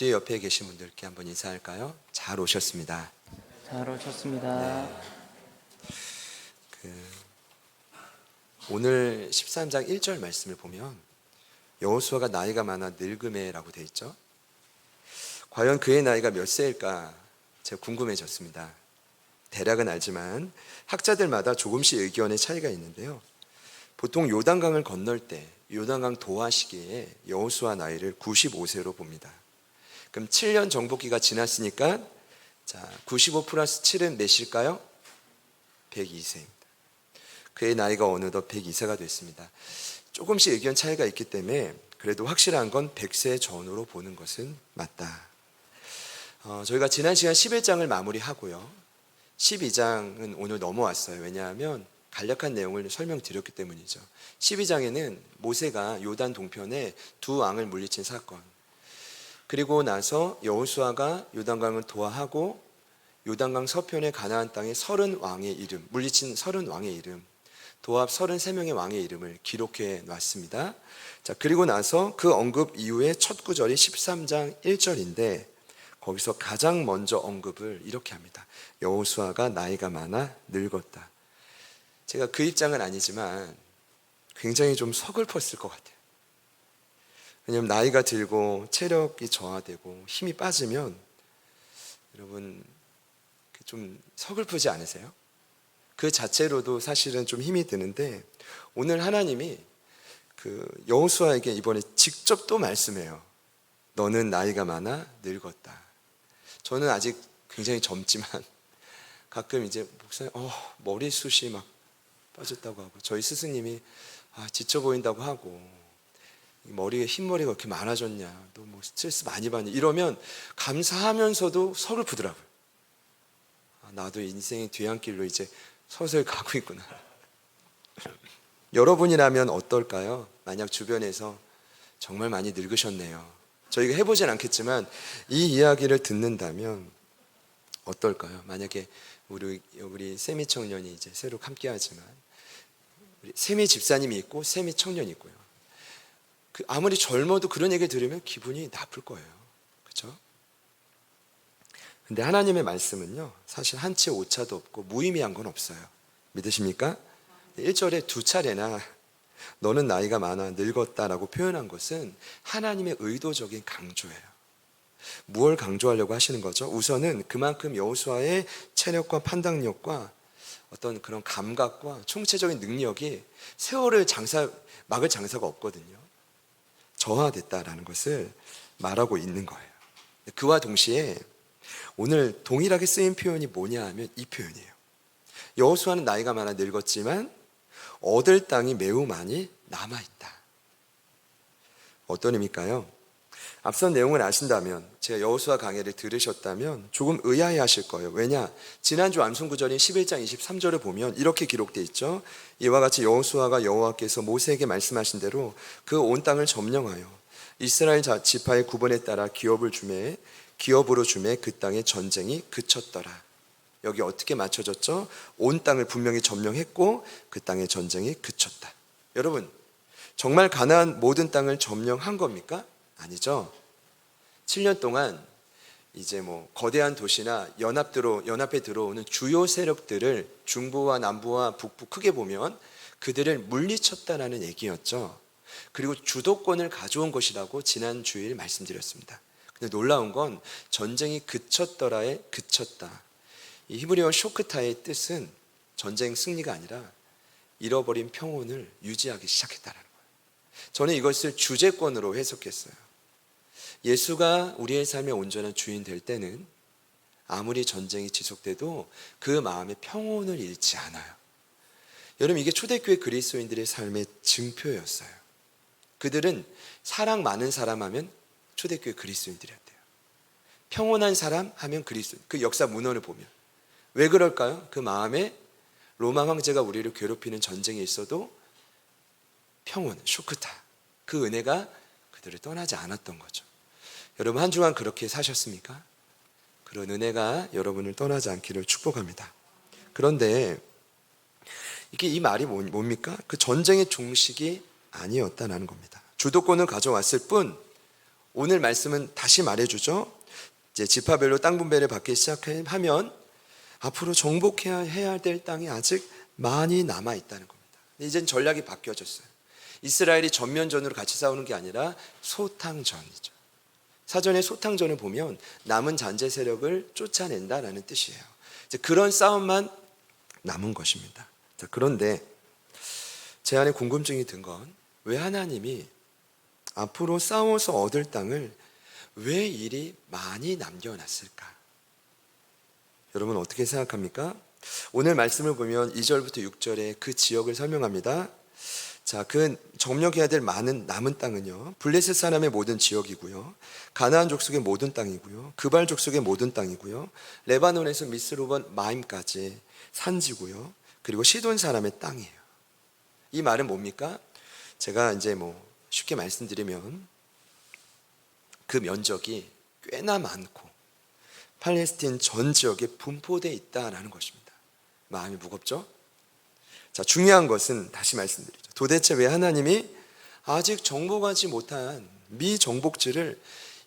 앞뒤 옆에 계신 분들께 한번 인사할까요? 잘 오셨습니다. 잘 오셨습니다. 오늘 13장 1절 말씀을 보면 여호수아가 나이가 많아 늙음에라고 되어 있죠. 과연 그의 나이가 몇 세일까 제가 궁금해졌습니다. 대략은 알지만 학자들마다 조금씩 의견의 차이가 있는데요. 보통 요단강을 건널 때 요단강 도하 시기에 여호수아 나이를 95세로 봅니다. 그럼 7년 정복기가 지났으니까 95 플러스 7은 몇일까요? 102세입니다. 그의 나이가 어느덧 102세가 됐습니다. 조금씩 의견 차이가 있기 때문에 그래도 확실한 건 100세 전후로 보는 것은 맞다. 저희가 지난 시간 11장을 마무리하고요. 12장은 오늘 넘어왔어요. 왜냐하면 간략한 내용을 설명드렸기 때문이죠. 12장에는 모세가 요단 동편에 두 왕을 물리친 사건, 그리고 나서 여호수아가 요단강을 도하하고 요단강 서편의 가나안 땅의 30왕의 이름, 물리친 30왕의 이름, 도합 33명의 왕의 이름을 기록해 놨습니다. 그리고 나서 그 언급 이후에 첫 구절이 13장 1절인데 거기서 가장 먼저 언급을 이렇게 합니다. 여호수아가 나이가 많아 늙었다. 제가 그 입장은 아니지만 굉장히 좀 서글펐을 것 같아요. 왜냐하면 나이가 들고 체력이 저하되고 힘이 빠지면 여러분 좀 서글프지 않으세요? 그 자체로도 사실은 좀 힘이 드는데 오늘 하나님이 여호수아에게 이번에 직접 또 말씀해요. 너는 나이가 많아 늙었다. 저는 아직 굉장히 젊지만 가끔 이제 목사님 머리숱이 막 빠졌다고 하고 저희 스승님이 지쳐 보인다고 하고 머리에 흰머리가 그렇게 많아졌냐, 너 뭐 스트레스 많이 받냐 이러면 감사하면서도 서글프더라고요. 나도 인생의 뒤안길로 이제 서서히 가고 있구나. 여러분이라면 어떨까요? 만약 주변에서 정말 많이 늙으셨네요. 저희가 해보진 않겠지만 이 이야기를 듣는다면 어떨까요? 만약에 우리 세미 청년이 이제 새로 함께하지만 우리 세미 집사님이 있고 세미 청년이 있고요. 아무리 젊어도 그런 얘기 들으면 기분이 나쁠 거예요. 그렇죠? 근데 하나님의 말씀은요, 사실 한치 오차도 없고 무의미한 건 없어요. 믿으십니까? 1절에 두 차례나 너는 나이가 많아 늙었다라고 표현한 것은 하나님의 의도적인 강조예요. 무엇을 강조하려고 하시는 거죠? 우선은 그만큼 여호수아의 체력과 판단력과 어떤 그런 감각과 총체적인 능력이 세월을 막을 장사가 없거든요. 저하됐다라는 것을 말하고 있는 거예요. 그와 동시에 오늘 동일하게 쓰인 표현이 뭐냐 하면 이 표현이에요. 여호수아는 나이가 많아 늙었지만 얻을 땅이 매우 많이 남아있다. 어떤 의미일까요? 앞선 내용을 아신다면, 제가 여호수아 강해를 들으셨다면 조금 의아해 하실 거예요. 왜냐? 지난주 암송 구절인 11장 23절을 보면 이렇게 기록되어 있죠. 이와 같이 여호수아가 여호와께서 모세에게 말씀하신 대로 그 온 땅을 점령하여 이스라엘 지파의 구분에 따라 기업으로 주매 그 땅의 전쟁이 그쳤더라. 여기 어떻게 맞춰졌죠? 온 땅을 분명히 점령했고 그 땅의 전쟁이 그쳤다. 여러분, 정말 가나안 모든 땅을 점령한 겁니까? 아니죠. 7년 동안 이제 거대한 도시나 연합에 들어오는 주요 세력들을 중부와 남부와 북부 크게 보면 그들을 물리쳤다라는 얘기였죠. 그리고 주도권을 가져온 것이라고 지난 주일 말씀드렸습니다. 근데 놀라운 건 전쟁이 그쳤더라에 그쳤다. 이 히브리어 쇼크타의 뜻은 전쟁 승리가 아니라 잃어버린 평온을 유지하기 시작했다는 거예요. 저는 이것을 주제권으로 해석했어요. 예수가 우리의 삶의 온전한 주인 될 때는 아무리 전쟁이 지속돼도 그 마음의 평온을 잃지 않아요. 여러분, 이게 초대교회 그리스도인들의 삶의 증표였어요. 그들은 사랑 많은 사람 하면 초대교회 그리스도인들이었대요. 평온한 사람 하면 그리스도인. 그 역사 문헌을 보면 왜 그럴까요? 그 마음에 로마 황제가 우리를 괴롭히는 전쟁이 있어도 평온, 쇼크타, 그 은혜가 그들을 떠나지 않았던 거죠. 여러분, 한 주간 그렇게 사셨습니까? 그런 은혜가 여러분을 떠나지 않기를 축복합니다. 그런데 이 말이 뭡니까? 그 전쟁의 종식이 아니었다는 겁니다. 주도권을 가져왔을 뿐 오늘 말씀은 다시 말해주죠. 이제 지파별로 땅 분배를 받기 시작하면 앞으로 정복해야 될 땅이 아직 많이 남아 있다는 겁니다. 이젠 전략이 바뀌어졌어요. 이스라엘이 전면전으로 같이 싸우는 게 아니라 소탕전이죠. 사전에 소탕전을 보면 남은 잔재 세력을 쫓아낸다라는 뜻이에요. 이제 그런 싸움만 남은 것입니다. 자, 그런데 제 안에 궁금증이 든 건 왜 하나님이 앞으로 싸워서 얻을 땅을 왜 이리 많이 남겨놨을까? 여러분 어떻게 생각합니까? 오늘 말씀을 보면 2절부터 6절에 그 지역을 설명합니다. 자, 그 점령해야 될 많은 남은 땅은요, 블레셋 사람의 모든 지역이고요, 가나안 족속의 모든 땅이고요, 그발 족속의 모든 땅이고요, 레바논에서 미스로번 마임까지 산지고요, 그리고 시돈 사람의 땅이에요. 이 말은 뭡니까? 제가 이제 쉽게 말씀드리면 그 면적이 꽤나 많고 팔레스틴 전 지역에 분포되어 있다라는 것입니다. 마음이 무겁죠? 자, 중요한 것은 다시 말씀드리죠. 도대체 왜 하나님이 아직 정복하지 못한 미정복지를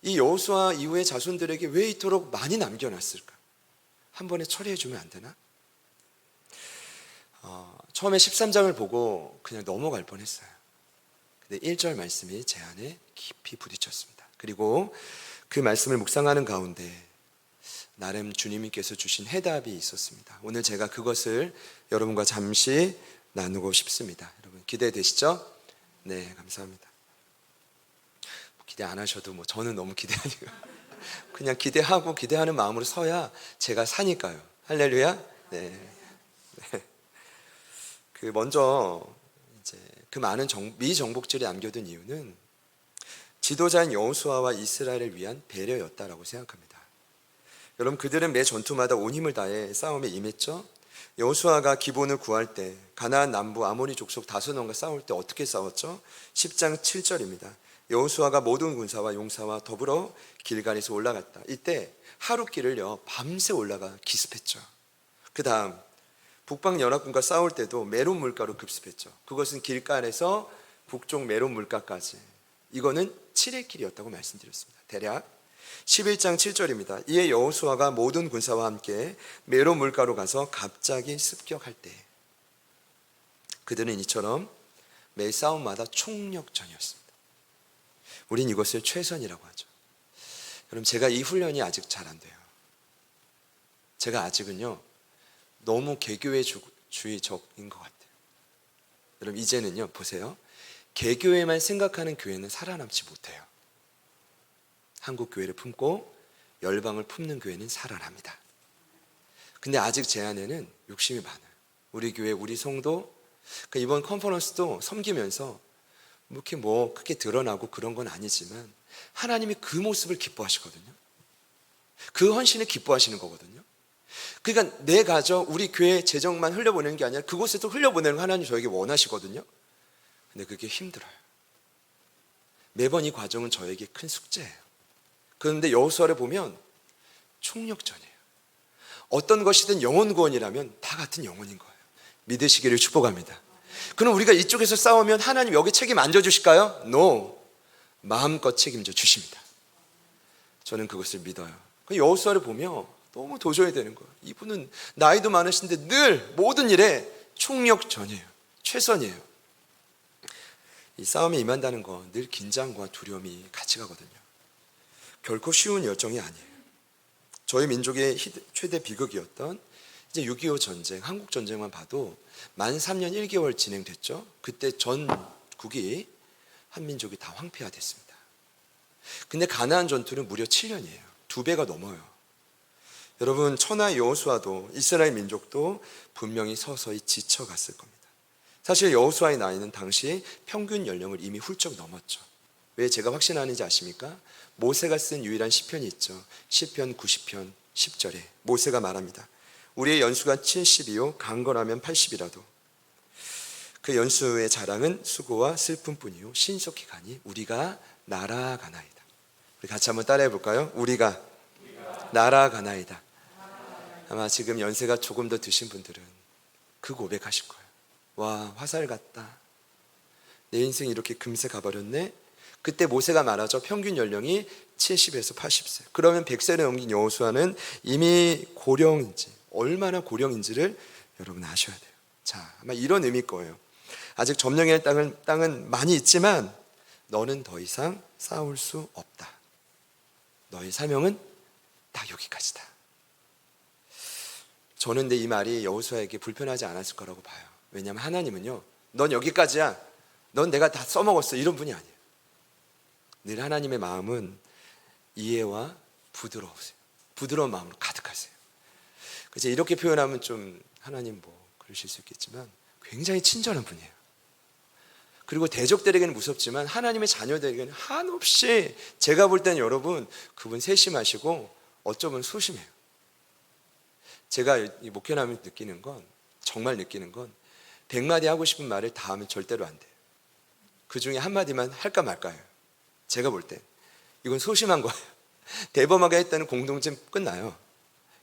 이 여호수아 이후의 자손들에게 왜 이토록 많이 남겨놨을까? 한 번에 처리해 주면 안 되나? 처음에 13장을 보고 그냥 넘어갈 뻔했어요. 근데 1절 말씀이 제 안에 깊이 부딪혔습니다. 그리고 그 말씀을 묵상하는 가운데 나름 주님께서 주신 해답이 있었습니다. 오늘 제가 그것을 여러분과 잠시 나누고 싶습니다. 여러분 기대되시죠? 네, 감사합니다. 기대 안 하셔도 저는 너무 기대하니까 그냥 기대하고 기대하는 마음으로 서야 제가 사니까요. 할렐루야. 네. 그 먼저 이제 그 많은 미정복들이 남겨둔 이유는 지도자인 여호수아와 이스라엘을 위한 배려였다라고 생각합니다. 여러분 그들은 매 전투마다 온 힘을 다해 싸움에 임했죠. 여호수아가 기본을 구할 때 가나안 남부 아모리 족속 다소논과 싸울 때 어떻게 싸웠죠? 10장 7절입니다. 여호수아가 모든 군사와 용사와 더불어 길갈에서 올라갔다. 이때 하룻길을요 밤새 올라가 기습했죠. 그 다음 북방 연합군과 싸울 때도 메론 물가로 급습했죠. 그것은 길갈에서 북쪽 메론 물가까지, 이거는 7일 길이었다고 말씀드렸습니다. 대략 11장 7절입니다. 이에 여호수아가 모든 군사와 함께 메론 물가로 가서 갑자기 습격할 때 그들은 이처럼 매 싸움마다 총력전이었습니다. 우린 이것을 최선이라고 하죠. 여러분 제가 이 훈련이 아직 잘 안 돼요. 제가 아직은요 너무 개교회주의적인 것 같아요. 여러분 이제는요 보세요, 개교회만 생각하는 교회는 살아남지 못해요. 한국 교회를 품고 열방을 품는 교회는 살아납니다. 근데 아직 제 안에는 욕심이 많아요. 우리 교회, 우리 성도, 이번 컨퍼런스도 섬기면서 이렇게 크게 드러나고 그런 건 아니지만 하나님이 그 모습을 기뻐하시거든요. 그 헌신을 기뻐하시는 거거든요. 그러니까 내 가정, 우리 교회 재정만 흘려보내는 게 아니라 그곳에도 흘려보내는 거 하나님 저에게 원하시거든요. 근데 그게 힘들어요. 매번 이 과정은 저에게 큰 숙제예요. 그런데 여호수아를 보면 총력전이에요. 어떤 것이든 영혼 구원이라면 다 같은 영혼인 거예요. 믿으시기를 축복합니다. 그럼 우리가 이쪽에서 싸우면 하나님 여기 책임 안 져주실까요? No. 마음껏 책임져 주십니다. 저는 그것을 믿어요. 여호수아를 보면 너무 도전이 되는 거예요. 이분은 나이도 많으신데 늘 모든 일에 총력전이에요. 최선이에요. 이 싸움에 임한다는 건 늘 긴장과 두려움이 같이 가거든요. 결코 쉬운 열정이 아니에요. 저희 민족의 최대 비극이었던 이제 6.25 전쟁, 한국 전쟁만 봐도 만 3년 1개월 진행됐죠. 그때 전국이 한민족이 다 황폐화됐습니다. 근데 가나안 전투는 무려 7년이에요. 2배가 넘어요. 여러분 천하 여호수아도 이스라엘 민족도 분명히 서서히 지쳐갔을 겁니다. 사실 여호수아의 나이는 당시 평균 연령을 이미 훌쩍 넘었죠. 왜 제가 확신하는지 아십니까? 모세가 쓴 유일한 시편이 있죠. 시편 90편 10절에 모세가 말합니다. 우리의 연수가 70이요 강건하면 80이라도 그 연수의 자랑은 수고와 슬픔뿐이요 신속히 가니 우리가 날아가나이다. 우리 같이 한번 따라해 볼까요? 우리가 날아가나이다. 아마 지금 연세가 조금 더 드신 분들은 그 고백하실 거예요. 와, 화살 같다. 내 인생이 이렇게 금세 가버렸네. 그때 모세가 말하죠. 평균 연령이 70에서 80세. 그러면 100세를 넘긴 여호수아는 이미 고령인지, 얼마나 고령인지를 여러분 아셔야 돼요. 자, 아마 이런 의미일 거예요. 아직 점령할 땅은 많이 있지만 너는 더 이상 싸울 수 없다. 너의 사명은 다 여기까지다. 저는 근데 이 말이 여호수아에게 불편하지 않았을 거라고 봐요. 왜냐하면 하나님은요, 넌 여기까지야, 넌 내가 다 써먹었어, 이런 분이 아니에요. 늘 하나님의 마음은 이해와 부드러우세요. 부드러운 마음으로 가득하세요. 그래서 이렇게 표현하면 좀 하나님 그러실 수 있겠지만 굉장히 친절한 분이에요. 그리고 대적들에게는 무섭지만 하나님의 자녀들에게는 한없이, 제가 볼 때는 여러분 그분 세심하시고 어쩌면 소심해요. 제가 이 목회하면 느끼는 건, 정말 느끼는 건 100마디 하고 싶은 말을 다 하면 절대로 안 돼요. 그 중에 한마디만 할까 말까요. 제가 볼 때 이건 소심한 거예요. 대범하게 했다는 공동체 끝나요.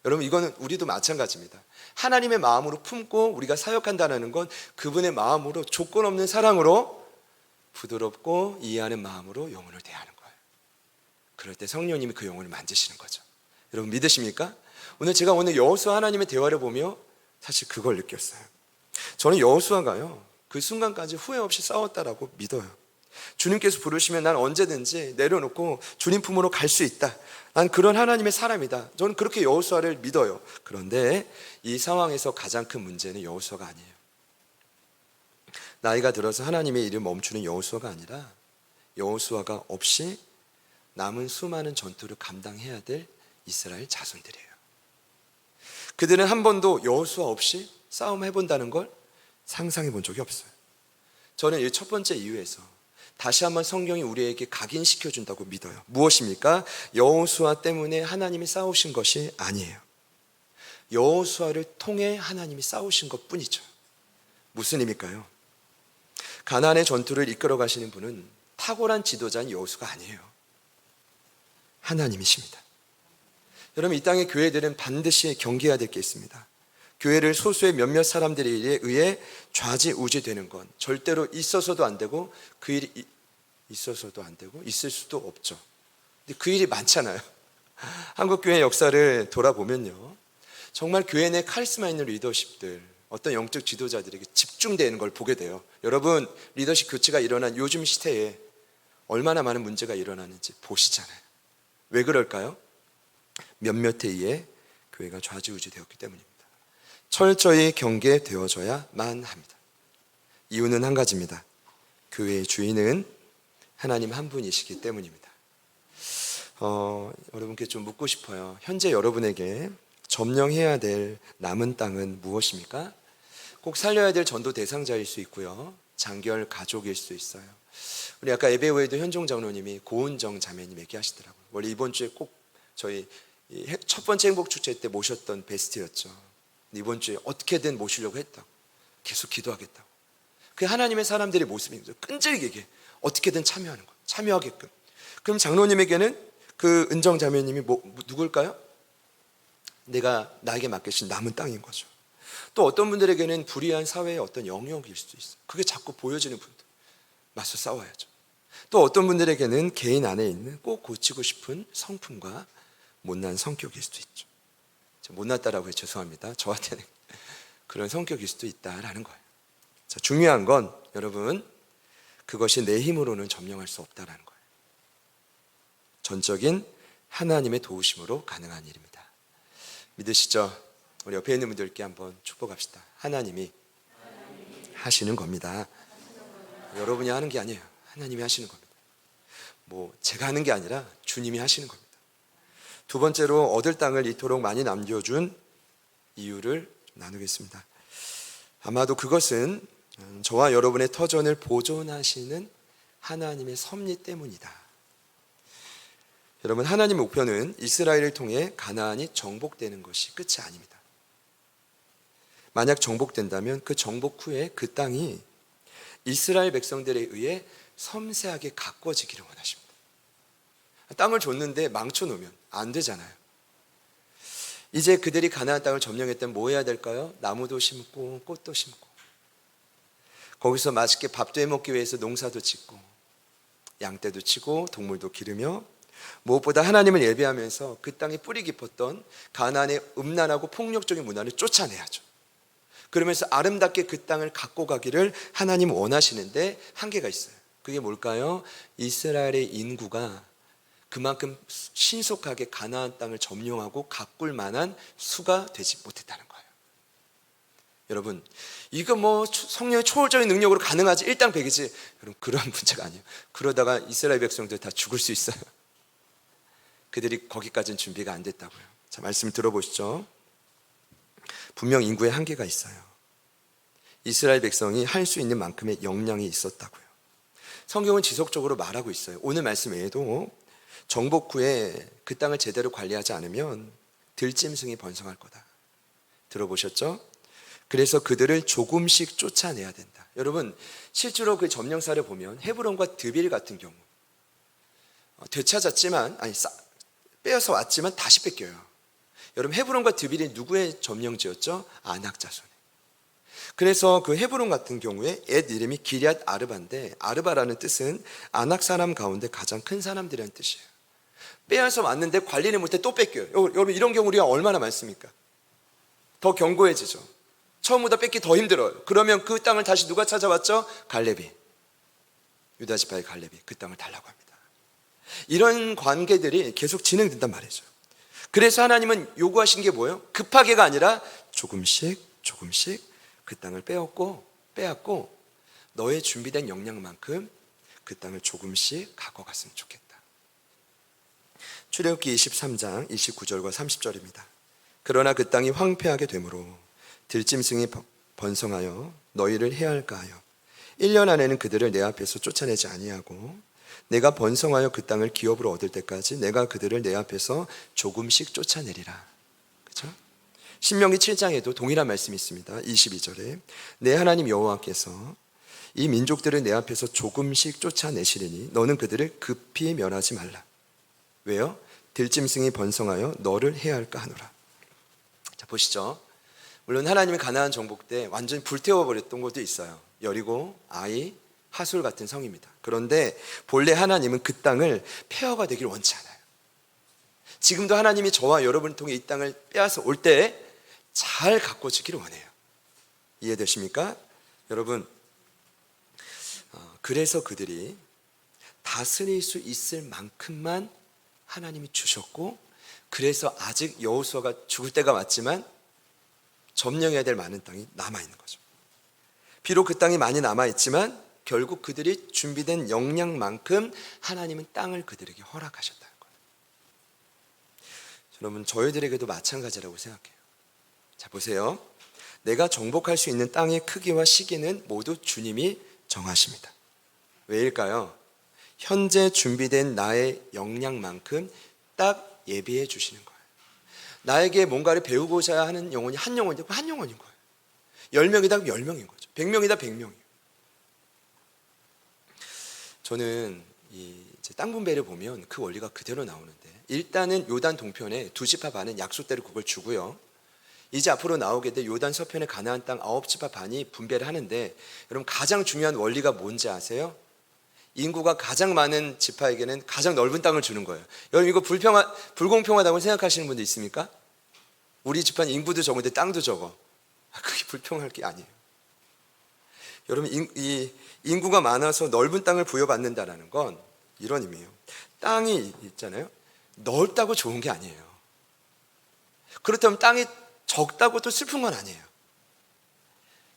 여러분 이거는 우리도 마찬가지입니다. 하나님의 마음으로 품고 우리가 사역한다는 건 그분의 마음으로 조건 없는 사랑으로 부드럽고 이해하는 마음으로 영혼을 대하는 거예요. 그럴 때 성령님이 그 영혼을 만지시는 거죠. 여러분 믿으십니까? 제가 오늘 여호수아 하나님의 대화를 보며 사실 그걸 느꼈어요. 저는 여호수아가요, 그 순간까지 후회 없이 싸웠다라고 믿어요. 주님께서 부르시면 난 언제든지 내려놓고 주님 품으로 갈 수 있다. 난 그런 하나님의 사람이다. 저는 그렇게 여호수아를 믿어요. 그런데 이 상황에서 가장 큰 문제는 여호수아가 아니에요. 나이가 들어서 하나님의 일을 멈추는 여호수아가 아니라 여호수아가 없이 남은 수많은 전투를 감당해야 될 이스라엘 자손들이에요. 그들은 한 번도 여호수아 없이 싸움 해본다는 걸 상상해 본 적이 없어요. 저는 이 첫 번째 이유에서 다시 한번 성경이 우리에게 각인시켜 준다고 믿어요. 무엇입니까? 여호수아 때문에 하나님이 싸우신 것이 아니에요. 여호수아를 통해 하나님이 싸우신 것뿐이죠. 무슨 의미일까요? 가나안의 전투를 이끌어 가시는 분은 탁월한 지도자인 여호수아가 아니에요. 하나님이십니다. 여러분 이 땅의 교회들은 반드시 경계해야 될 게 있습니다. 교회를 소수의 몇몇 사람들에 의해 좌지우지되는 건 절대로 있어서도 안 되고, 그 일이 있어서도 안 되고 있을 수도 없죠. 근데 그 일이 많잖아요. 한국 교회 역사를 돌아보면요, 정말 교회 내 카리스마 있는 리더십들, 어떤 영적 지도자들에게 집중되는 걸 보게 돼요. 여러분 리더십 교체가 일어난 요즘 시대에 얼마나 많은 문제가 일어나는지 보시잖아요. 왜 그럴까요? 몇몇에 의해 교회가 좌지우지되었기 때문입니다. 철저히 경계되어져야만 합니다. 이유는 한 가지입니다. 교회의 주인은 하나님 한 분이시기 때문입니다. 여러분께 좀 묻고 싶어요. 현재 여러분에게 점령해야 될 남은 땅은 무엇입니까? 꼭 살려야 될 전도 대상자일 수 있고요, 장결 가족일 수 있어요. 우리 아까 예배 후에도 현종 장로님이 고은정 자매님 얘기하시더라고요. 원래 이번 주에 꼭 저희 첫 번째 행복축제 때 모셨던 베스트였죠. 이번 주에 어떻게든 모시려고 했다고, 계속 기도하겠다고. 그게 하나님의 사람들의 모습입니다. 끈질기게 어떻게든 참여하는 거, 참여하게끔. 그럼 장로님에게는 그 은정 자매님이 누굴까요? 나에게 맡기신 남은 땅인 거죠. 또 어떤 분들에게는 불의한 사회의 어떤 영역일 수도 있어요. 그게 자꾸 보여지는 분들, 맞서 싸워야죠. 또 어떤 분들에게는 개인 안에 있는 꼭 고치고 싶은 성품과 못난 성격일 수도 있죠. 못났다라고 해서 죄송합니다. 저한테는 그런 성격일 수도 있다라는 거예요. 자, 중요한 건 여러분, 그것이 내 힘으로는 점령할 수 없다라는 거예요. 전적인 하나님의 도우심으로 가능한 일입니다. 믿으시죠? 우리 옆에 있는 분들께 한번 축복합시다. 하나님이 하시는 겁니다. 여러분이 하는 게 아니에요. 하나님이 하시는 겁니다. 제가 하는 게 아니라 주님이 하시는 겁니다. 두 번째로 얻을 땅을 이토록 많이 남겨준 이유를 나누겠습니다. 아마도 그것은 저와 여러분의 터전을 보존하시는 하나님의 섭리 때문이다. 여러분, 하나님의 목표는 이스라엘을 통해 가나안이 정복되는 것이 끝이 아닙니다. 만약 정복된다면 그 정복 후에 그 땅이 이스라엘 백성들에 의해 섬세하게 가꿔지기를 원하십니다. 땅을 줬는데 망쳐놓으면 안 되잖아요. 이제 그들이 가나안 땅을 점령했다면 뭐 해야 될까요? 나무도 심고 꽃도 심고 거기서 맛있게 밥도 해먹기 위해서 농사도 짓고 양떼도 치고 동물도 기르며 무엇보다 하나님을 예배하면서 그 땅에 뿌리 깊었던 가나안의 음란하고 폭력적인 문화를 쫓아내야죠. 그러면서 아름답게 그 땅을 갖고 가기를 하나님 원하시는데 한계가 있어요. 그게 뭘까요? 이스라엘의 인구가 그만큼 신속하게 가나안 땅을 점령하고 가꿀 만한 수가 되지 못했다는 거예요. 여러분, 이거 뭐 성령의 초월적인 능력으로 가능하지 일당백이지. 여러분, 그런 문제가 아니에요. 그러다가 이스라엘 백성들 다 죽을 수 있어요. 그들이 거기까지는 준비가 안 됐다고요. 자, 말씀 들어보시죠. 분명 인구에 한계가 있어요. 이스라엘 백성이 할 수 있는 만큼의 역량이 있었다고요. 성경은 지속적으로 말하고 있어요. 오늘 말씀 외에도 정복 후에 그 땅을 제대로 관리하지 않으면 들짐승이 번성할 거다. 들어보셨죠? 그래서 그들을 조금씩 쫓아내야 된다. 여러분, 실제로 그 점령사를 보면 헤브론과 드빌 같은 경우 되찾았지만 빼앗아 왔지만 다시 뺏겨요. 여러분, 헤브론과 드빌이 누구의 점령지였죠? 아낙 자손. 그래서 그 헤브론 같은 경우에 옛 이름이 기럇 아르바인데, 아르바라는 뜻은 아낙 사람 가운데 가장 큰 사람들이라는 뜻이에요. 빼앗아 왔는데 관리를 못해 또 뺏겨요. 여러분, 이런 경우 우리가 얼마나 많습니까? 더 견고해지죠. 처음보다 뺏기 더 힘들어요. 그러면 그 땅을 다시 누가 찾아왔죠? 갈렙이, 유다 지파의 갈렙이 그 땅을 달라고 합니다. 이런 관계들이 계속 진행된단 말이죠. 그래서 하나님은 요구하신 게 뭐예요? 급하게가 아니라 조금씩 그 땅을 빼앗고 너의 준비된 역량만큼 그 땅을 조금씩 갖고 갔으면 좋겠다. 출애굽기 23장 29절과 30절입니다. 그러나 그 땅이 황폐하게 되므로 들짐승이 번성하여 너희를 해할까 하여 1년 안에는 그들을 내 앞에서 쫓아내지 아니하고 내가 번성하여 그 땅을 기업으로 얻을 때까지 내가 그들을 내 앞에서 조금씩 쫓아내리라. 그렇죠? 신명기 7장에도 동일한 말씀이 있습니다. 22절에 내 하나님 여호와께서 이 민족들을 내 앞에서 조금씩 쫓아내시리니 너는 그들을 급히 멸하지 말라. 왜요? 들짐승이 번성하여 너를 해할까 하노라. 자, 보시죠. 물론 하나님이 가나안 정복 때 완전히 불태워버렸던 곳도 있어요. 여리고, 아이, 하솔 같은 성입니다. 그런데 본래 하나님은 그 땅을 폐허가 되기를 원치 않아요. 지금도 하나님이 저와 여러분을 통해 이 땅을 빼앗아 올 때 잘 가꿔주기를 원해요. 이해되십니까? 여러분, 그래서 그들이 다스릴 수 있을 만큼만 하나님이 주셨고, 그래서 아직 여호수아가 죽을 때가 왔지만 점령해야 될 많은 땅이 남아있는 거죠. 비록 그 땅이 많이 남아있지만 결국 그들이 준비된 역량만큼 하나님은 땅을 그들에게 허락하셨다는 거예요. 여러분, 저희들에게도 마찬가지라고 생각해요. 자, 보세요. 내가 정복할 수 있는 땅의 크기와 시기는 모두 주님이 정하십니다. 왜일까요? 현재 준비된 나의 역량만큼 딱 예비해 주시는 거예요. 나에게 뭔가를 배우고자 하는 영혼이 한 영혼이고 한 영혼인 거예요. 10명이다 10명인 거죠. 100명이다 100명이에요. 저는 이제 땅 분배를 보면 그 원리가 그대로 나오는데, 일단은 요단 동편에 두 지파 반은 약속대로 그걸 주고요. 이제 앞으로 나오게 될 요단 서편의 가나안 땅 9지파 반이 분배를 하는데, 여러분 가장 중요한 원리가 뭔지 아세요? 인구가 가장 많은 지파에게는 가장 넓은 땅을 주는 거예요. 여러분, 이거 불공평하다고 생각하시는 분도 있습니까? 우리 지파는 인구도 적은데 땅도 적어. 그게 불평할 게 아니에요. 여러분, 이 인구가 많아서 넓은 땅을 부여받는다는 건 이런 의미예요. 땅이 있잖아요. 넓다고 좋은 게 아니에요. 그렇다면 땅이 적다고 또 슬픈 건 아니에요.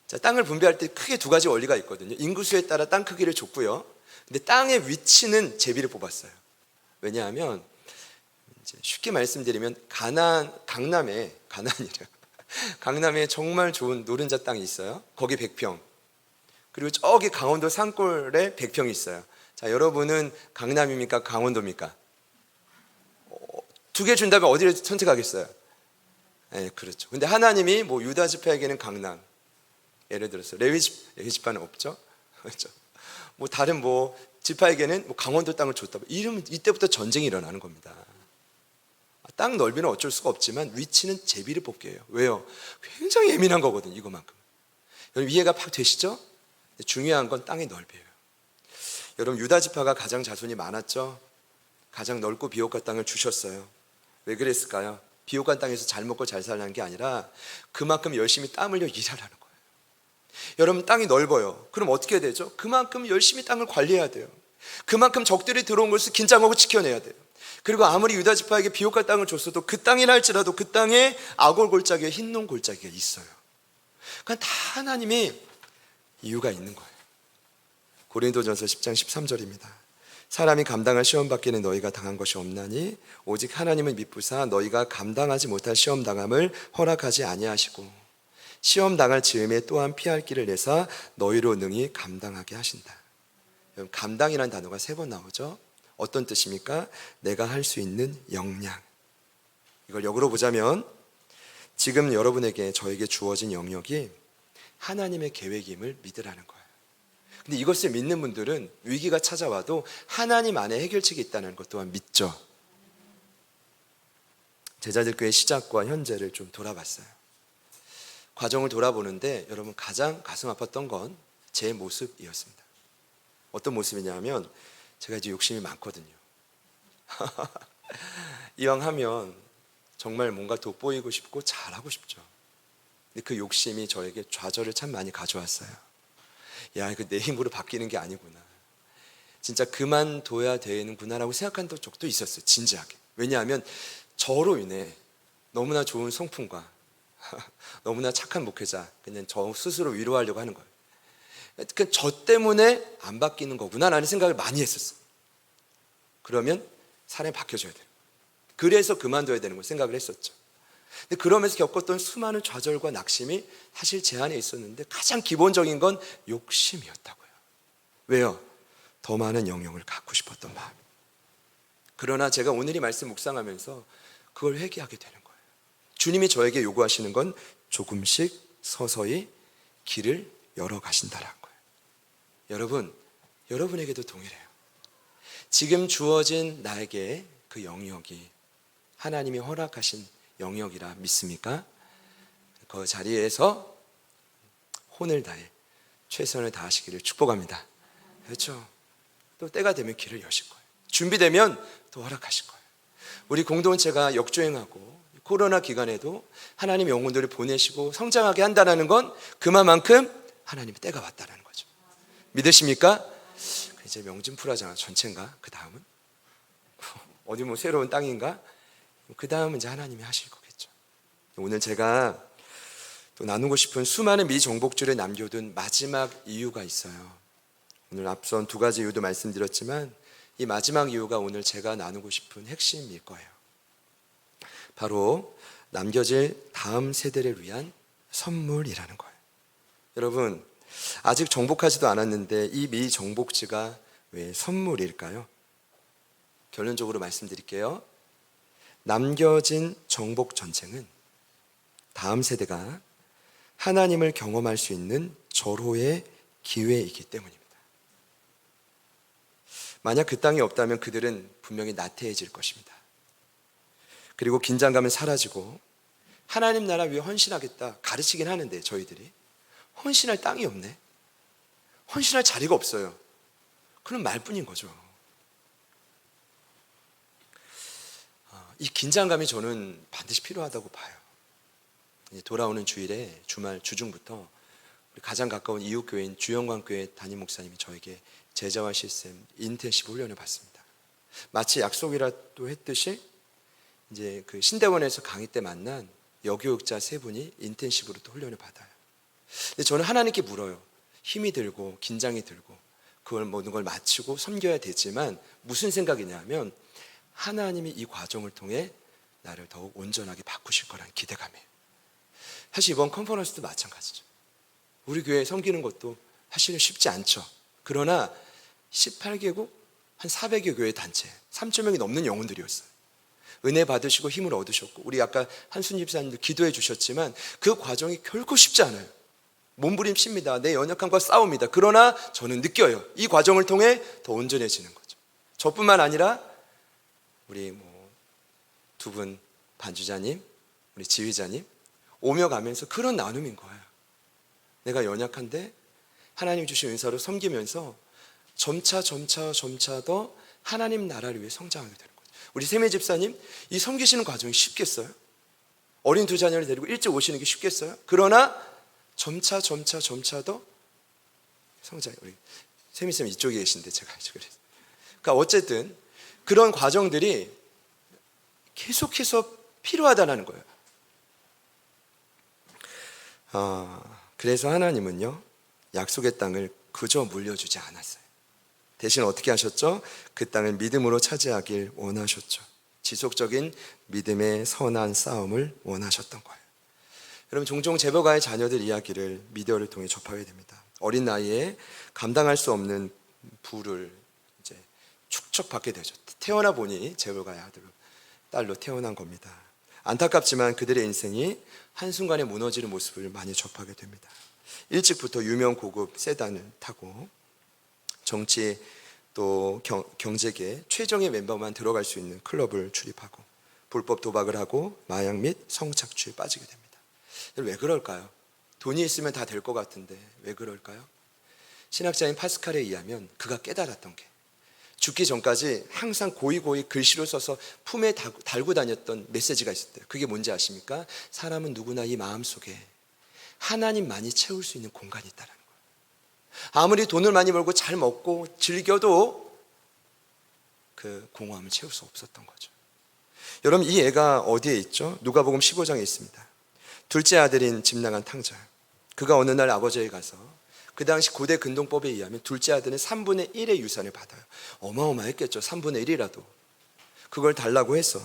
자, 땅을 분배할 때 크게 두 가지 원리가 있거든요. 인구수에 따라 땅 크기를 줬고요. 근데 땅의 위치는 제비를 뽑았어요. 왜냐하면 이제 쉽게 말씀드리면 강남에 정말 좋은 노른자 땅이 있어요. 거기 100평. 그리고 저기 강원도 산골에 100평이 있어요. 자, 여러분은 강남입니까? 강원도입니까? 두 개 준다면 어디를 선택하겠어요? 네, 그렇죠. 근데 하나님이 뭐 유다 지파에게는 강남, 예를 들어서 레위 지파는 없죠. 그렇죠. 뭐 다른 뭐 지파에게는 뭐 강원도 땅을 줬다. 이러면 이때부터 전쟁이 일어나는 겁니다. 땅 넓이는 어쩔 수가 없지만 위치는 제비를 뽑게 해요. 왜요? 굉장히 예민한 거거든요. 이거만큼. 여러분, 이해가 팍 되시죠? 중요한 건 땅의 넓이에요. 여러분, 유다 지파가 가장 자손이 많았죠. 가장 넓고 비옥한 땅을 주셨어요. 왜 그랬을까요? 비옥한 땅에서 잘 먹고 잘 살라는 게 아니라 그만큼 열심히 땀 흘려 일하라는 거예요. 여러분, 땅이 넓어요. 그럼 어떻게 되죠? 그만큼 열심히 땅을 관리해야 돼요. 그만큼 적들이 들어온 것을 긴장하고 지켜내야 돼요. 그리고 아무리 유다 지파에게 비옥한 땅을 줬어도 그 땅이라 할지라도 그 땅에 아골 골짜기에 흰농 골짜기가 있어요. 그러니까 다 하나님이 이유가 있는 거예요. 고린도전서 10장 13절입니다. 사람이 감당할 시험 받기는 너희가 당한 것이 없나니 오직 하나님은 미쁘사 너희가 감당하지 못할 시험 당함을 허락하지 아니하시고 시험 당할 즈음에 또한 피할 길을 내사 너희로 능히 감당하게 하신다. 감당이라는 단어가 3번 나오죠. 어떤 뜻입니까? 내가 할 수 있는 역량. 이걸 역으로 보자면 지금 여러분에게 저에게 주어진 영역이 하나님의 계획임을 믿으라는 거예요. 근데 이것을 믿는 분들은 위기가 찾아와도 하나님 안에 해결책이 있다는 것 또한 믿죠. 제자들 교회 시작과 현재를 좀 돌아봤어요. 과정을 돌아보는데 여러분, 가장 가슴 아팠던 건 제 모습이었습니다. 어떤 모습이냐면 제가 이제 욕심이 많거든요. 이왕 하면 정말 뭔가 돋보이고 싶고 잘하고 싶죠. 근데 그 욕심이 저에게 좌절을 참 많이 가져왔어요. 야, 이거 내 힘으로 바뀌는 게 아니구나. 진짜 그만둬야 되는구나라고 생각한 적도 있었어요. 진지하게. 왜냐하면 저로 인해 너무나 좋은 성품과 너무나 착한 목회자, 그냥 저 스스로 위로하려고 하는 거예요. 그러니까 저 때문에 안 바뀌는 거구나라는 생각을 많이 했었어요. 그러면 사람이 바뀌어줘야 돼요. 그래서 그만둬야 되는 걸 생각을 했었죠. 근데 그러면서 겪었던 수많은 좌절과 낙심이 사실 제 안에 있었는데 가장 기본적인 건 욕심이었다고요. 왜요? 더 많은 영역을 갖고 싶었던 마음. 그러나 제가 오늘 이 말씀 묵상하면서 그걸 회개하게 되는 거예요. 주님이 저에게 요구하시는 건 조금씩 서서히 길을 열어 가신다라는 거예요. 여러분, 여러분에게도 동일해요. 지금 주어진 나에게 그 영역이 하나님이 허락하신 영역이라 믿습니까? 그 자리에서 혼을 다해 최선을 다하시기를 축복합니다. 그렇죠? 또 때가 되면 길을 여실 거예요. 준비되면 또 허락하실 거예요. 우리 공동체가 역주행하고 코로나 기간에도 하나님 영혼들을 보내시고 성장하게 한다는 건 그만큼 하나님의 때가 왔다는 거죠. 믿으십니까? 이제 명진풀하잖아. 전체인가? 그 다음은? 어디 뭐 새로운 땅인가? 그 다음은 이제 하나님이 하실 거겠죠. 오늘 제가 또 나누고 싶은 수많은 미정복줄에 남겨둔 마지막 이유가 있어요. 오늘 앞선 2가지 이유도 말씀드렸지만 이 마지막 이유가 오늘 제가 나누고 싶은 핵심일 거예요. 바로 남겨질 다음 세대를 위한 선물이라는 거예요. 여러분, 아직 정복하지도 않았는데 이 미정복지가 왜 선물일까요? 결론적으로 말씀드릴게요. 남겨진 정복 전쟁은 다음 세대가 하나님을 경험할 수 있는 절호의 기회이기 때문입니다. 만약 그 땅이 없다면 그들은 분명히 나태해질 것입니다. 그리고 긴장감은 사라지고 하나님 나라 위해 헌신하겠다 가르치긴 하는데 저희들이 헌신할 땅이 없네. 헌신할 자리가 없어요. 그런 말뿐인 거죠. 이 긴장감이 저는 반드시 필요하다고 봐요. 돌아오는 주일에 주말 주중부터 우리 가장 가까운 이웃교회인 주영광교회 담임 목사님이 저에게 제자화 시스템 인텐시브 훈련을 받습니다. 마치 약속이라도 했듯이 이제 그 신대원에서 강의 때 만난 여교육자 3분이 인텐시브로 또 훈련을 받아요. 근데 저는 하나님께 물어요. 힘이 들고 긴장이 들고 그걸 모든 걸 마치고 섬겨야 되지만 무슨 생각이냐면 하나님이 이 과정을 통해 나를 더욱 온전하게 바꾸실 거라는 기대감이에요. 사실 이번 컨퍼런스도 마찬가지죠. 우리 교회 섬기는 것도 사실은 쉽지 않죠. 그러나 18개국 한 400여 교회 단체 3천 명이 넘는 영혼들이었어요. 은혜 받으시고 힘을 얻으셨고 우리 아까 한순 집사님도 기도해 주셨지만 그 과정이 결코 쉽지 않아요. 몸부림칩니다. 내 연약함과 싸웁니다. 그러나 저는 느껴요. 이 과정을 통해 더 온전해지는 거죠. 저뿐만 아니라 우리 2분 반주자님, 우리 지휘자님 오며 가면서 그런 나눔인 거예요. 내가 연약한데 하나님 주신 은사로 섬기면서 점차 더 하나님 나라를 위해 성장하게 되는 거죠. 우리 세매 집사님, 이 섬기시는 과정이 쉽겠어요? 어린 두 자녀를 데리고 일찍 오시는 게 쉽겠어요? 그러나 점차 더 성장. 우리 세미쌤 이쪽에 계신데 제가 그래서. 그러니까 어쨌든 그런 과정들이 계속해서 필요하다는 거예요. 그래서 하나님은요, 약속의 땅을 그저 물려주지 않았어요. 대신 어떻게 하셨죠? 그 땅을 믿음으로 차지하길 원하셨죠. 지속적인 믿음의 선한 싸움을 원하셨던 거예요. 여러분, 종종 제보가의 자녀들 이야기를 미디어를 통해 접하게 됩니다. 어린 나이에 감당할 수 없는 부를 이제 축적받게 되죠. 태어나 보니 제보가의 아들로, 딸로 태어난 겁니다. 안타깝지만 그들의 인생이 한순간에 무너지는 모습을 많이 접하게 됩니다. 일찍부터 유명 고급 세단을 타고 정치 또 경제계 최정예 멤버만 들어갈 수 있는 클럽을 출입하고 불법 도박을 하고 마약 및 성착취에 빠지게 됩니다. 왜 그럴까요? 돈이 있으면 다 될 것 같은데 왜 그럴까요? 신학자인 파스칼에 의하면 그가 깨달았던 게, 죽기 전까지 항상 고이고이 글씨로 써서 품에 달고 다녔던 메시지가 있었대요. 그게 뭔지 아십니까? 사람은 누구나 이 마음속에 하나님만이 채울 수 있는 공간이 있다는 거예요. 아무리 돈을 많이 벌고 잘 먹고 즐겨도 그 공허함을 채울 수 없었던 거죠. 여러분, 이 애가 어디에 있죠? 누가복음 15장에 있습니다. 둘째 아들인 집 나간 탕자, 그가 어느 날 아버지에 가서, 그 당시 고대 근동법에 의하면 둘째 아들은 3분의 1의 유산을 받아요. 어마어마했겠죠. 3분의 1이라도 그걸 달라고 해서.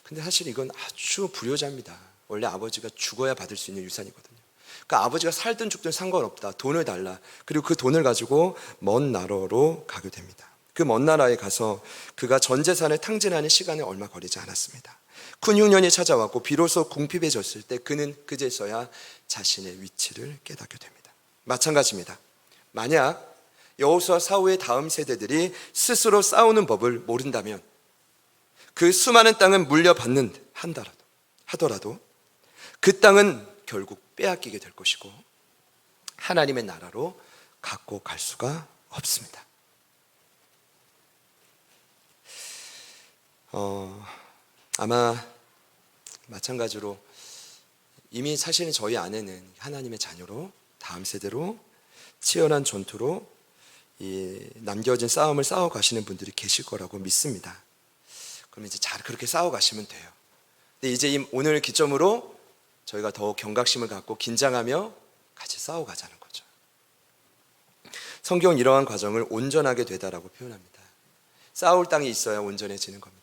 근데 사실 이건 아주 불효자입니다. 원래 아버지가 죽어야 받을 수 있는 유산이거든요. 그러니까 아버지가 살든 죽든 상관없다, 돈을 달라. 그리고 그 돈을 가지고 먼 나라로 가게 됩니다. 그 먼 나라에 가서 그가 전 재산을 탕진하는 시간이 얼마 걸리지 않았습니다. 큰 흉년이 찾아왔고 비로소 궁핍해졌을 때 그는 그제서야 자신의 위치를 깨닫게 됩니다. 마찬가지입니다. 만약 여호수아 사후의 다음 세대들이 스스로 싸우는 법을 모른다면 그 수많은 땅은 물려받는 하더라도 그 땅은 결국 빼앗기게 될 것이고 하나님의 나라로 갖고 갈 수가 없습니다. 아마 마찬가지로 이미 사실은 저희 아내는 하나님의 자녀로 다음 세대로 치열한 전투로 이 남겨진 싸움을 싸워 가시는 분들이 계실 거라고 믿습니다. 그럼 이제 잘 그렇게 싸워 가시면 돼요. 근데 이제 오늘 기점으로 저희가 더 경각심을 갖고 긴장하며 같이 싸워 가자는 거죠. 성경은 이러한 과정을 온전하게 되다라고 표현합니다. 싸울 땅이 있어야 온전해지는 겁니다.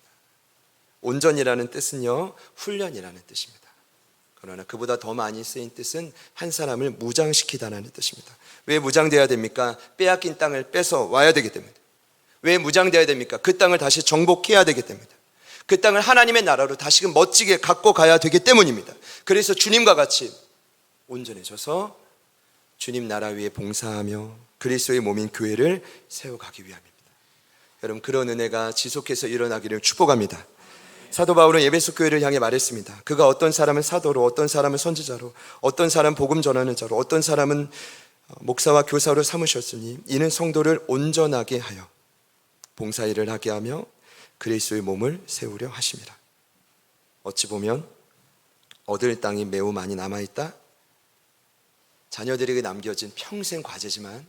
온전이라는 뜻은요, 훈련이라는 뜻입니다. 그러나 그보다 더 많이 쓰인 뜻은 한 사람을 무장시키다라는 뜻입니다. 왜 무장돼야 됩니까? 빼앗긴 땅을 뺏어 와야 되기 때문에. 왜 무장돼야 됩니까? 그 땅을 다시 정복해야 되기 때문입니다. 그 땅을 하나님의 나라로 다시금 멋지게 갖고 가야 되기 때문입니다. 그래서 주님과 같이 온전해져서 주님 나라 위에 봉사하며 그리스도의 몸인 교회를 세워가기 위함입니다. 여러분, 그런 은혜가 지속해서 일어나기를 축복합니다. 사도 바울은 에베소 교회를 향해 말했습니다. 그가 어떤 사람은 사도로, 어떤 사람은 선지자로, 어떤 사람은 복음 전하는 자로, 어떤 사람은 목사와 교사로 삼으셨으니 이는 성도를 온전하게 하여 봉사일을 하게 하며 그리스도의 몸을 세우려 하심이라. 어찌 보면 얻을 땅이 매우 많이 남아있다, 자녀들에게 남겨진 평생 과제지만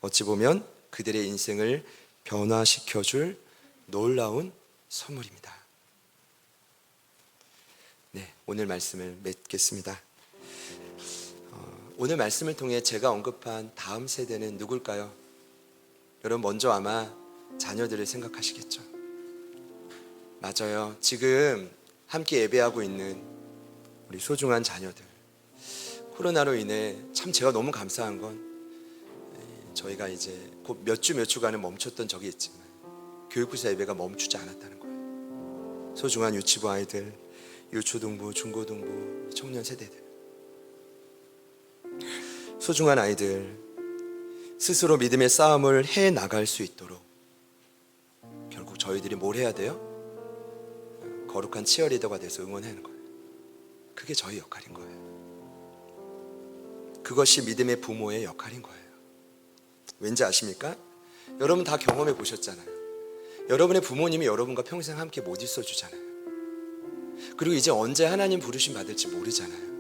어찌 보면 그들의 인생을 변화시켜줄 놀라운 선물입니다. 네, 오늘 말씀을 맺겠습니다. 오늘 말씀을 통해 제가 언급한 다음 세대는 누굴까요? 여러분, 먼저 아마 자녀들을 생각하시겠죠. 맞아요. 지금 함께 예배하고 있는 우리 소중한 자녀들, 코로나로 인해 참 제가 너무 감사한 건 저희가 이제 곧 몇 주간은 멈췄던 적이 있지만 교육부서 예배가 멈추지 않았다는 거예요. 소중한 유치부 아이들, 유초등부, 중고등부, 청년 세대들, 소중한 아이들 스스로 믿음의 싸움을 해 나갈 수 있도록 결국 저희들이 뭘 해야 돼요? 거룩한 치어리더가 돼서 응원하는 거예요. 그게 저희 역할인 거예요. 그것이 믿음의 부모의 역할인 거예요. 왠지 아십니까? 여러분 다 경험해 보셨잖아요. 여러분의 부모님이 여러분과 평생 함께 못 있어 주잖아요. 그리고 이제 언제 하나님 부르심 받을지 모르잖아요.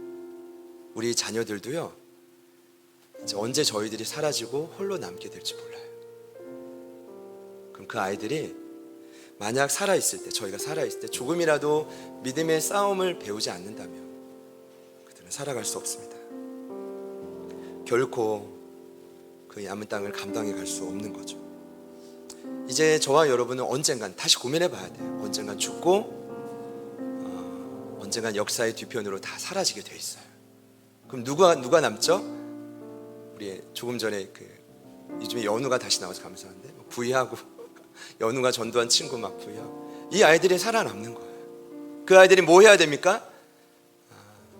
우리 자녀들도요, 이제 언제 저희들이 사라지고 홀로 남게 될지 몰라요. 그럼 그 아이들이 만약 살아있을 때, 저희가 살아있을 때 조금이라도 믿음의 싸움을 배우지 않는다면 그들은 살아갈 수 없습니다. 결코 그 남은 땅을 감당해 갈 수 없는 거죠. 이제 저와 여러분은 언젠간 다시 고민해 봐야 돼요. 언젠간 죽고 언젠간 역사의 뒤편으로 다 사라지게 돼 있어요. 그럼 누가 남죠? 우리 조금 전에 요즘에 연우가 다시 나와서 감사한데 부위하고 연우가 전도한 친구 막 부위하고 이 아이들이 살아남는 거예요. 그 아이들이 뭐 해야 됩니까?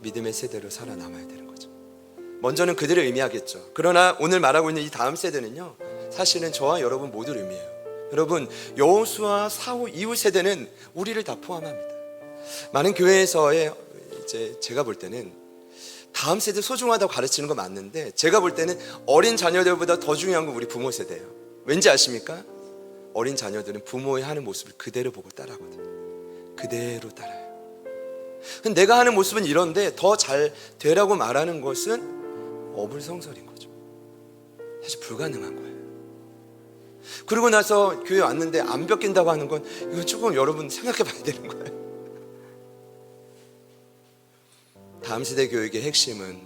믿음의 세대로 살아남아야 되는 거죠. 먼저는 그들을 의미하겠죠. 그러나 오늘 말하고 있는 이 다음 세대는요, 사실은 저와 여러분 모두를 의미해요. 여러분, 여호수아 사후 이후 세대는 우리를 다 포함합니다. 많은 교회에서의 이제 제가 볼 때는 다음 세대 소중하다고 가르치는 거 맞는데, 제가 볼 때는 어린 자녀들보다 더 중요한 건 우리 부모 세대예요. 왠지 아십니까? 어린 자녀들은 부모의 하는 모습을 그대로 보고 따라하거든요. 그대로 따라요. 근데 내가 하는 모습은 이런데 더 잘 되라고 말하는 것은 어불성설인 거죠. 사실 불가능한 거예요. 그러고 나서 교회 왔는데 안 뺏긴다고 하는 건 이거 조금 여러분 생각해 봐야 되는 거예요. 다음 세대 교육의 핵심은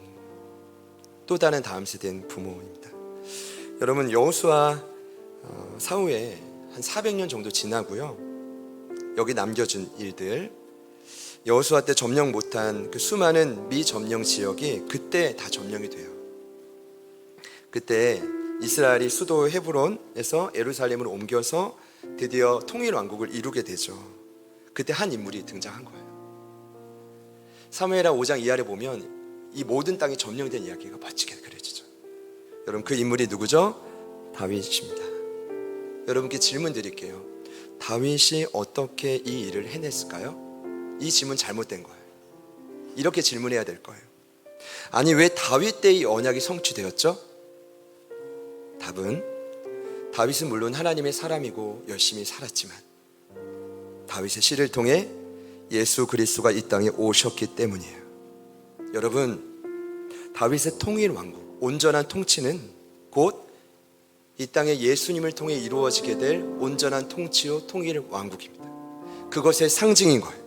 또 다른 다음 세대인 부모입니다. 여러분, 여호수아 사후에 한 400년 정도 지나고요, 여기 남겨준 일들, 여호수아 때 점령 못한 그 수많은 미점령 지역이 그때 다 점령이 돼요. 그때 이스라엘이 수도 헤브론에서 예루살렘으로 옮겨서 드디어 통일 왕국을 이루게 되죠. 그때 한 인물이 등장한 거예요. 사무엘하 5장 이하를 보면 이 모든 땅이 점령된 이야기가 멋지게 그려지죠. 여러분, 그 인물이 누구죠? 다윗입니다. 여러분께 질문 드릴게요. 다윗이 어떻게 이 일을 해냈을까요? 이 질문 잘못된 거예요. 이렇게 질문해야 될 거예요. 아니, 왜 다윗 때 이 언약이 성취되었죠? 답은 다윗은 물론 하나님의 사람이고 열심히 살았지만 다윗의 씨를 통해 예수 그리스도가 이 땅에 오셨기 때문이에요. 여러분, 다윗의 통일 왕국, 온전한 통치는 곧 이 땅에 예수님을 통해 이루어지게 될 온전한 통치요 통일 왕국입니다. 그것의 상징인 거예요.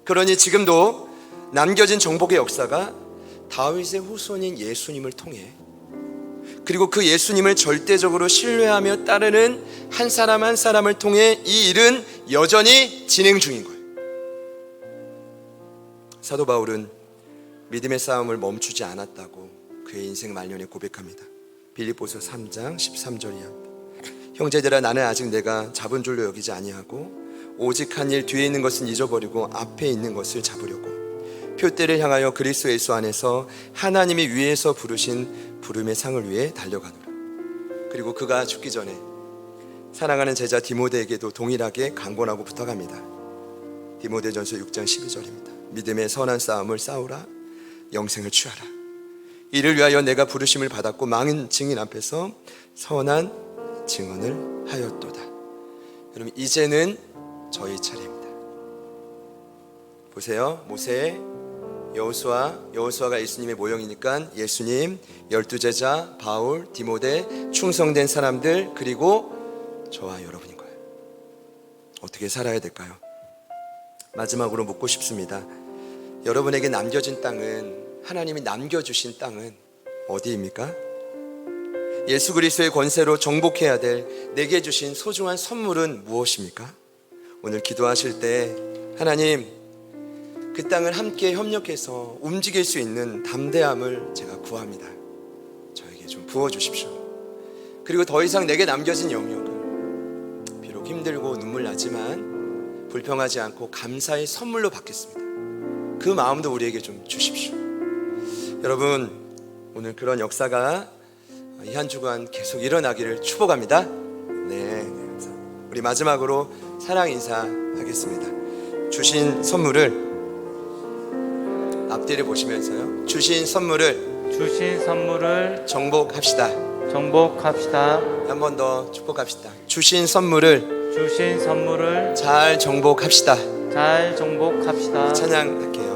그러니 지금도 남겨진 정복의 역사가 다윗의 후손인 예수님을 통해, 그리고 그 예수님을 절대적으로 신뢰하며 따르는 한 사람 한 사람을 통해 이 일은 여전히 진행 중인 거예요. 사도 바울은 믿음의 싸움을 멈추지 않았다고 그의 인생 말년에 고백합니다. 빌립보서 3장 13절이야. 형제들아, 나는 아직 내가 잡은 줄로 여기지 아니하고 오직 한 일, 뒤에 있는 것은 잊어버리고 앞에 있는 것을 잡으려고 표대를 향하여 그리스도 예수 안에서 하나님이 위에서 부르신 부름의 상을 위해 달려가노라. 그리고 그가 죽기 전에 사랑하는 제자 디모데에게도 동일하게 강권하고 부탁합니다. 디모데전서 6장 12절입니다. 믿음의 선한 싸움을 싸우라. 영생을 취하라. 이를 위하여 내가 부르심을 받았고 많은 증인 앞에서 선한 증언을 하였도다. 여러분, 이제는 저희 차례입니다. 보세요. 모세, 여호수아가 예수님의 모형이니까 예수님, 12제자, 바울, 디모데, 충성된 사람들, 그리고 저와 여러분인 거예요. 어떻게 살아야 될까요? 마지막으로 묻고 싶습니다. 여러분에게 남겨진 땅은, 하나님이 남겨주신 땅은 어디입니까? 예수 그리스도의 권세로 정복해야 될 내게 주신 소중한 선물은 무엇입니까? 오늘 기도하실 때 하나님, 그 땅을 함께 협력해서 움직일 수 있는 담대함을 제가 구합니다. 저에게 좀 부어주십시오. 그리고 더 이상 내게 남겨진 영역을 비록 힘들고 눈물 나지만 불평하지 않고 감사의 선물로 받겠습니다. 그 마음도 우리에게 좀 주십시오. 여러분, 오늘 그런 역사가 이 한 주간 계속 일어나기를 축복합니다. 네, 우리 마지막으로 사랑 인사하겠습니다. 주신 선물을 앞뒤를 보시면서요, 주신 선물을 주신 선물을 정복합시다. 정복합시다. 한 번 더 축복합시다. 주신 선물을 주신 선물을 잘 정복합시다. 잘 정복합시다. 찬양할게요.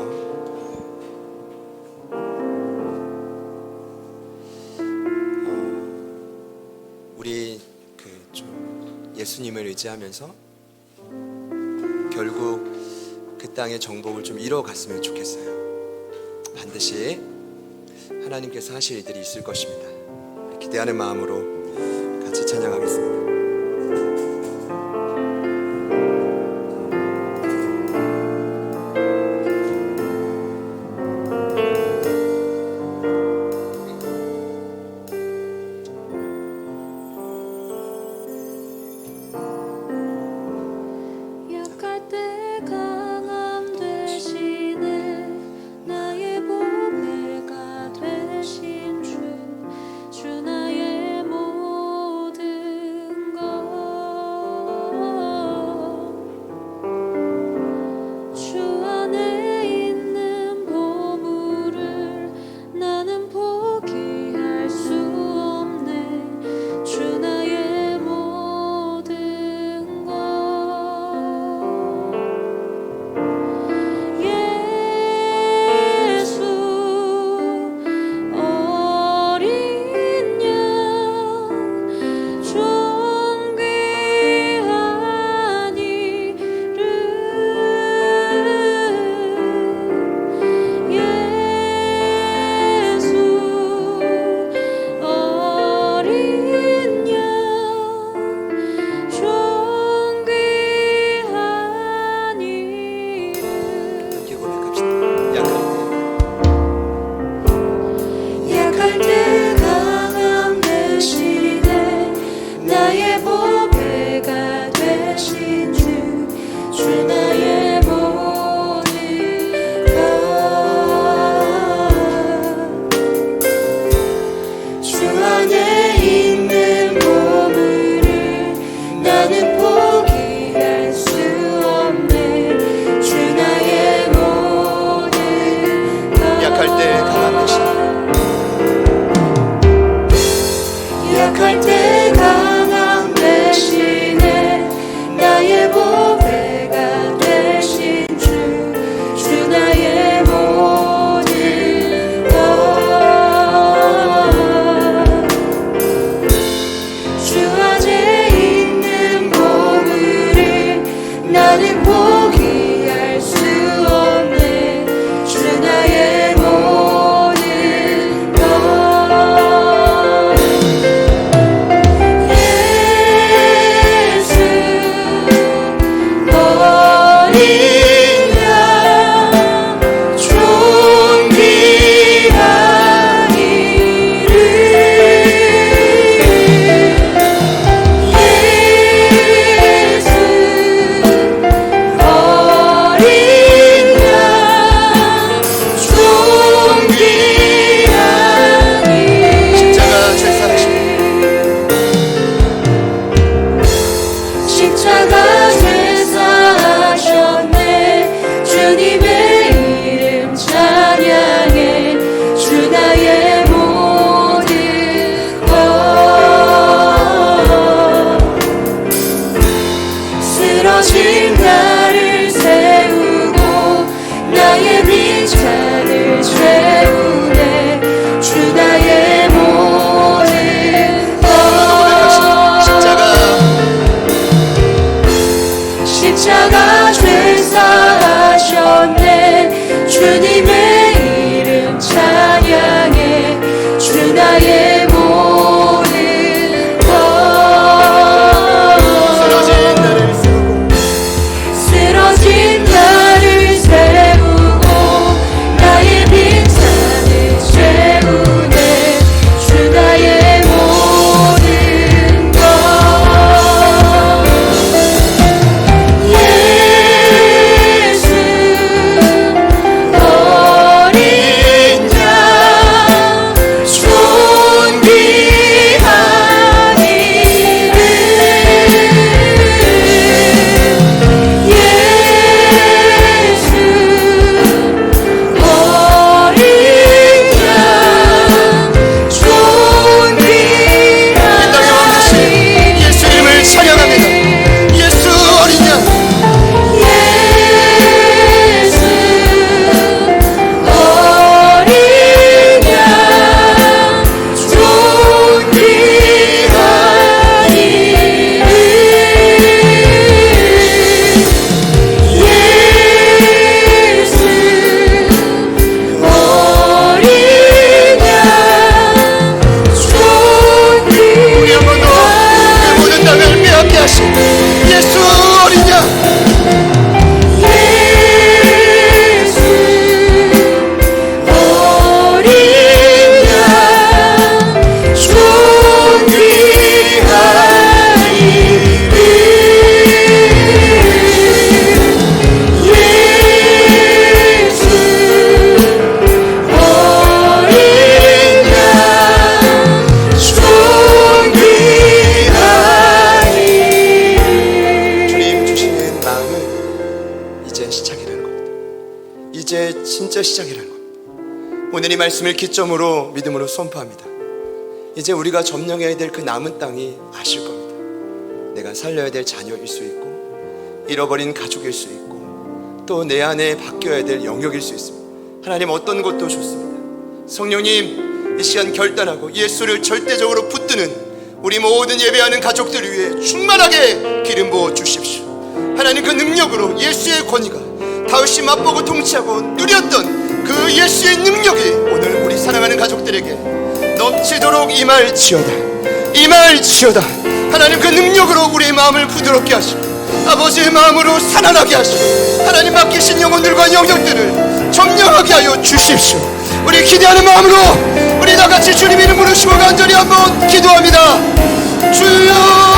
우리 좀 예수님을 의지하면서 결국 그 땅의 정복을 좀 이뤄갔으면 좋겠어요. 반드시 하나님께서 하실 일들이 있을 것입니다. 기대하는 마음으로 같이 찬양하겠습니다. 약할 때 강함 되시네 나의 보배가 되신 주 나의 모든 것 주 안에 있는 보물을 나는 포기할 수 없네 주 나의 모든 것 예수 어린 양 존귀한 이름 예수 어린 양 존귀한 이름 함께 고백합시다. 약할 때 강함 되시네 나의 보배가 되신 주 나의 모든 것주 안에 있는 보물을 나는 포기할 수 없네 주 나의 모든 것 약할 때 강함 되시네 약할 때 강함 되시네 나의 보배가 되신 주 나의 모든 것주 안에 있는 보물을 나는 포기할 수 없네 주 나의 모든 것 예수 어린 양 존귀한 이름 예수 어린 이제 시작이라는 겁니다. 이제 진짜 시작이라는 겁니다. 오늘 이 말씀을 기점으로 믿음으로 선포합니다. 이제 우리가 점령해야 될 그 남은 땅이 아실 겁니다. 내가 살려야 될 자녀일 수 있고, 잃어버린 가족일 수 있고, 또 내 안에 바뀌어야 될 영역일 수 있습니다. 하나님, 어떤 것도 좋습니다. 성령님, 이 시간 결단하고 예수를 절대적으로 붙드는 우리 모든 예배하는 가족들 위해 충만하게 기름 부어 주십시오. 하나님, 그 능력으로 예수의 권위가 다윗이 맛보고 통치하고 누렸던 그 예수의 능력이 오늘 우리 사랑하는 가족들에게 넘치도록 임할지어다. 임할지어다. 하나님, 그 능력으로 우리의 마음을 부드럽게 하시고 아버지의 마음으로 살아나게 하시고 하나님 맡기신 영혼들과 영역들을 점령하게 하여 주십시오. 우리 기대하는 마음으로 우리 다같이 주님 이름 부르시고 간절히 한번 기도합니다. 주여,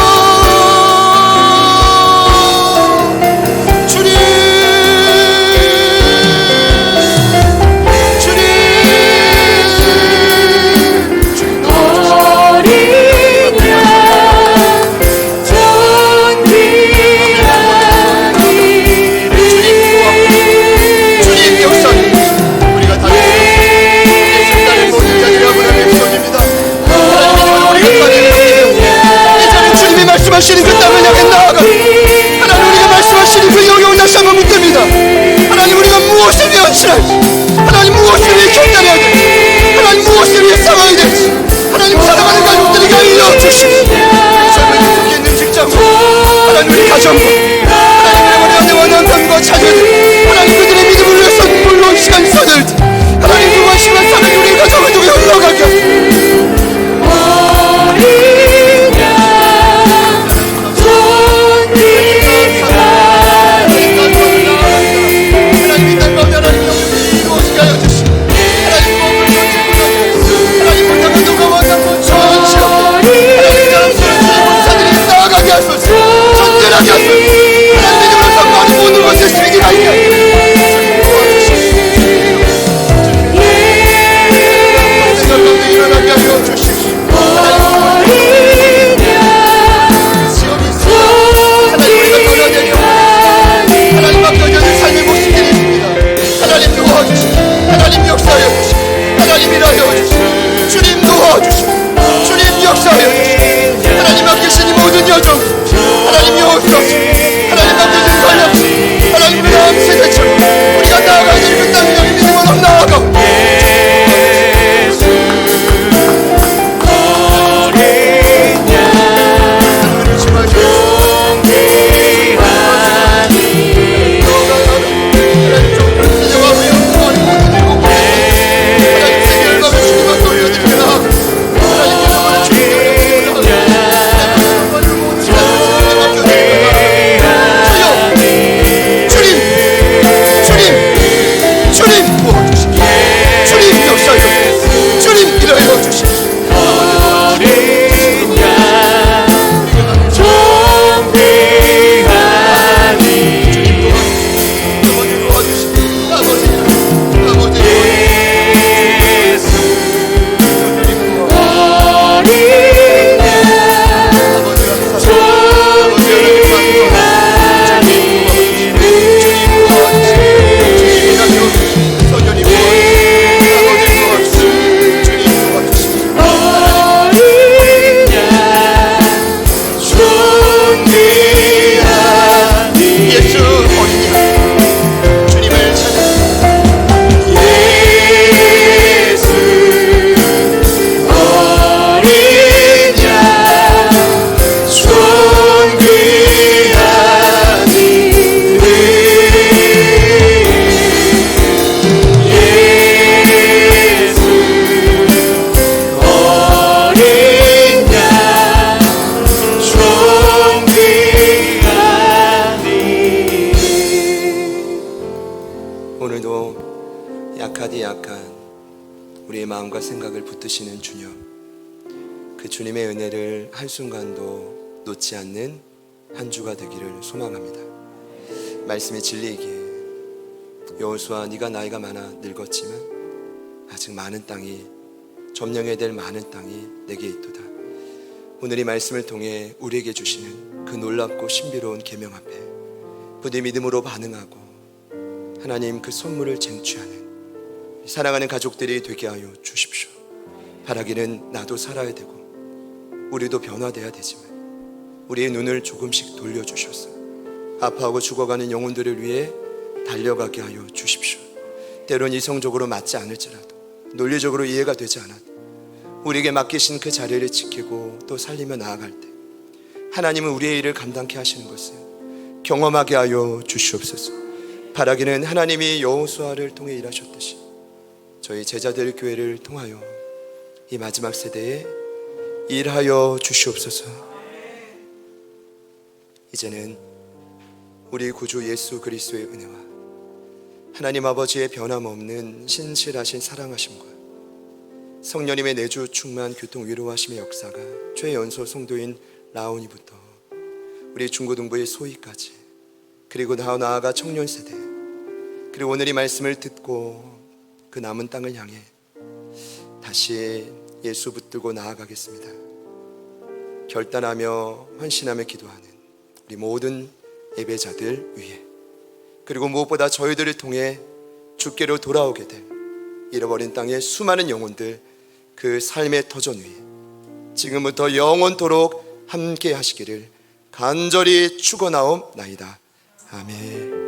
말씀하시는 그 땅을 향해 나아가 하나님, 우리가 말씀하시는 그 영역을 다시 한번 묻습니다. 하나님, 우리가 무엇을 위한 신할지, 하나님 무엇을 위해 결단해야 될지, 하나님 무엇을 위해 싸워야 될지 하나님 사랑하는 가족들에게 알려주시고 삶을 속에 있는 직장과 하나님 우리 가정과 하나님 우리 아내와 남편과 자녀들 하나님 그들의 믿음을 위해서 물론 시간 써낼 때 하나님 그와 시간 사는 우리 가정을 통해 흘러가게 하소서. 오늘도 약하디 약한 우리의 마음과 생각을 붙드시는 주님, 그 주님의 은혜를 한순간도 놓지 않는 한 주가 되기를 소망합니다. 말씀이 진리이기에 여호수아, 네가 나이가 많아 늙었지만 아직 많은 땅이, 점령해야 될 많은 땅이 내게 있도다. 오늘 이 말씀을 통해 우리에게 주시는 그 놀랍고 신비로운 계명 앞에 부디 믿음으로 반응하고 하나님 그 선물을 쟁취하는 사랑하는 가족들이 되게 하여 주십시오. 바라기는 나도 살아야 되고 우리도 변화돼야 되지만 우리의 눈을 조금씩 돌려주셔서 아파하고 죽어가는 영혼들을 위해 달려가게 하여 주십시오. 때론 이성적으로 맞지 않을지라도 논리적으로 이해가 되지 않아도 우리에게 맡기신 그 자리를 지키고 또 살리며 나아갈 때 하나님은 우리의 일을 감당케 하시는 것을 경험하게 하여 주시옵소서. 바라기는 하나님이 여호수아를 통해 일하셨듯이 저희 제자들 교회를 통하여 이 마지막 세대에 일하여 주시옵소서. 이제는 우리 구주 예수 그리스도의 은혜와 하나님 아버지의 변함없는 신실하신 사랑하심과 성령님의 내주 충만 교통 위로하심의 역사가 최연소 성도인 라온이부터 우리 중고등부의 소희까지 그리고 더 나아가 청년 세대 그리고 오늘 이 말씀을 듣고 그 남은 땅을 향해 다시 예수 붙들고 나아가겠습니다. 결단하며 헌신하며 기도하는 우리 모든 예배자들 위해 그리고 무엇보다 저희들을 통해 주께로 돌아오게 될 잃어버린 땅의 수많은 영혼들 그 삶의 터전 위에 지금부터 영원토록 함께 하시기를 간절히 축원하옵나이다. 아멘.